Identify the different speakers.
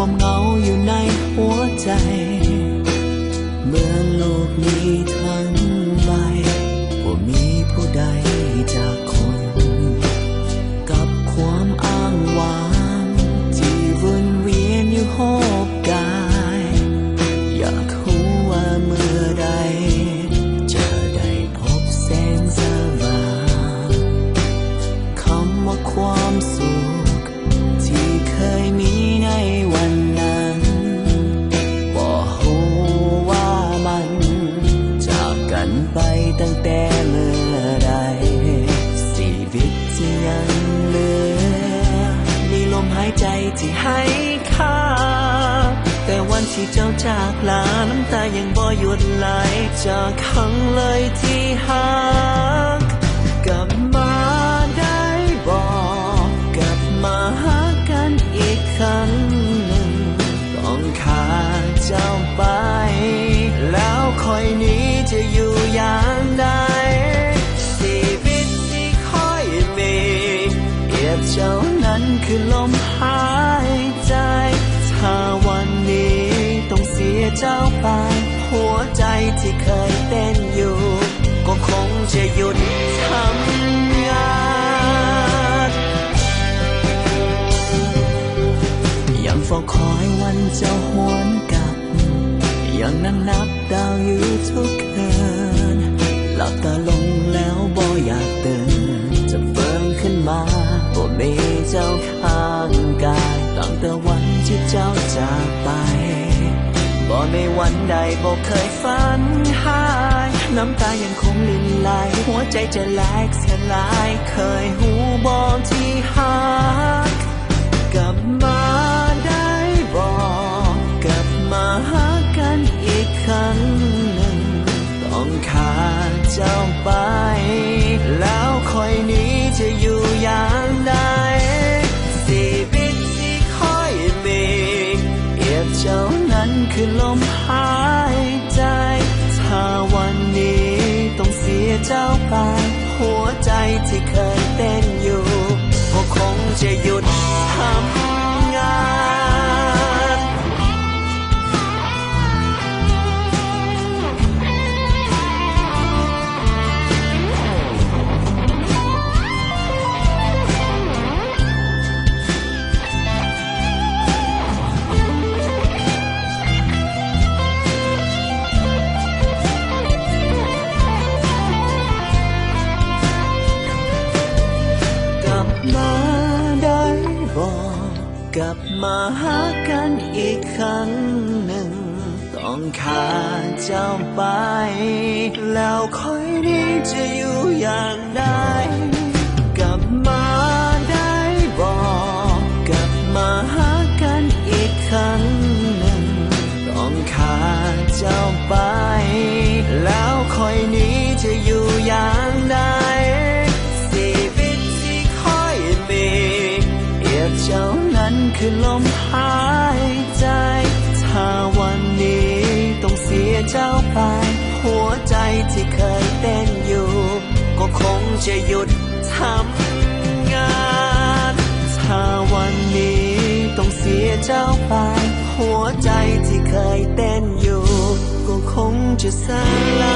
Speaker 1: ความเหงาอยู่ในหัวใจเมื่อโลกนี้ทั้งใบว่ามีผู้ใดจากคนกับความอ้างว้างที่วนเวียนอยู่หอบกายอยากรู้ว่าเมื่อใดจะได้พบแสงสว่างคำว่าความสุขที่เคยมีในวันนั้นบ่ฮู้ว่ามันจากกันไปตั้งแต่เมื่อใดชีวิตที่ยังเหลือมีลมหายใจที่ให้ค่าแต่วันที่เจ้าจากลาน้ำตายังบ่หยุดไหลจากครั้งเลยที่หักกลับมาได้บ่กลับมาหากันอีกครั้งหนึ่งต้องขาดเจ้าไปแล้วคอยนี้จะอยู่อย่างใดชีวิตที่ค่อยมีเปรียบเจ้านั้นคือลมหายใจถ้าวันนี้ต้องเสียเจ้าไปหัวใจที่เคยเต้นอยู่ก็คงจะหยุดทำงานยังเฝ้าคอยวันเจ้าหวนกลับยังนั่งนับดาวอยู่ทุกคืนหลับตาลงแล้วบ่อยากตื่นจะเฟิ่มขึ้นมาบ่มีเจ้าข้างกายตั้งแต่วันที่เจ้าจากไปบ่มีวันใดบ่เคยฝันหายน้ำตายังคงลินไหลหัวใจจะแหลกสลายเคยหูบ่ที่หักกลับมาได้บ่กลับมาหากันอีกครั้งหนึ่งต้องขาดเจ้าไปแล้วคอยนี้จะอยู่อย่างใดชีวิตที่ค่อยมีเปรียบเจ้านั้นคือลมหายใจถ้าวันนี้ต้องเสียเจ้าไปหัวใจที่เคยเต้นอยู่ก็คงจะหยุดทำงานมาได้บอกกลับมาหากันอีกครั้งหนึ่งต้องขาดเจ้าไปแล้วคอยนี้จะอยู่อย่างใดกลับมาได้บอกกลับมาหากันอีกครั้งหนึ่งต้องขาดเจ้าไปแล้วคอยนี้จะอยู่อย่างใดเจ้านั้นคือลมหายใจถ้าวันนี้ต้องเสียเจ้าไปหัวใจที่เคยเต้นอยู่ก็คงจะหยุดทำงานถ้าวันนี้ต้องเสียเจ้าไปหัวใจที่เคยเต้นอยู่ก็คงจะสลาย